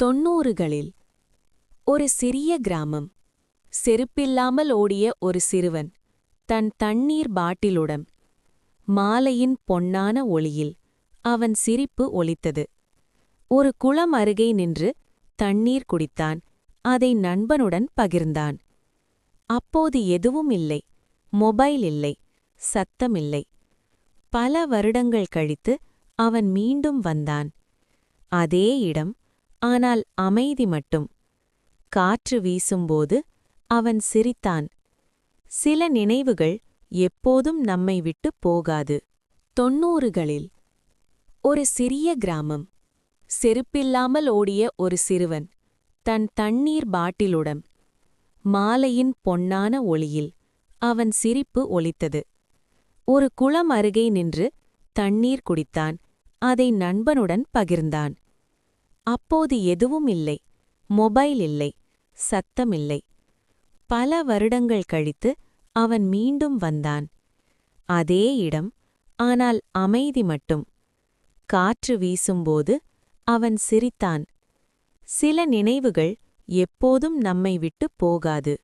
90களில் ஒரு சிறிய கிராமம். செருப்பில்லாமல் ஓடிய ஒரு சிறுவன் தன் தண்ணீர் பாட்டிலுடன். மாலையின் பொன்னான ஒளியில் அவன் சிரிப்பு ஒலித்தது. ஒரு குளம் அருகே நின்று தண்ணீர் குடித்தான். அதை நண்பனுடன் பகிர்ந்தான். அப்போது எதுவும் இல்லை. மொபைல் இல்லை, சத்தமில்லை. பல வருடங்கள் கழித்து அவன் மீண்டும் வந்தான். அதே இடம், ஆனால் அமைதி மட்டும். காற்று வீசும்போது அவன் சிரித்தான். சில நினைவுகள் எப்போதும் நம்மை விட்டு போகாது. 90களில் ஒரு சிறிய கிராமம். செருப்பில்லாமல் ஓடிய ஒரு சிறுவன் தன் தண்ணீர் பாட்டிலுடன். மாலையின் பொன்னான ஒளியில் அவன் சிரிப்பு ஒலித்தது. ஒரு குளம் அருகே நின்று தண்ணீர் குடித்தான். அதை நண்பனுடன் பகிர்ந்தான். அப்போது எதுவும் இல்லை. மொபைல் இல்லை, சத்தமில்லை. பல வருடங்கள் கழித்து அவன் மீண்டும் வந்தான். அதே இடம், ஆனால் அமைதி மட்டும். காற்று வீசும்போது அவன் சிரித்தான். சில நினைவுகள் எப்போதும் நம்மை விட்டு போகாது.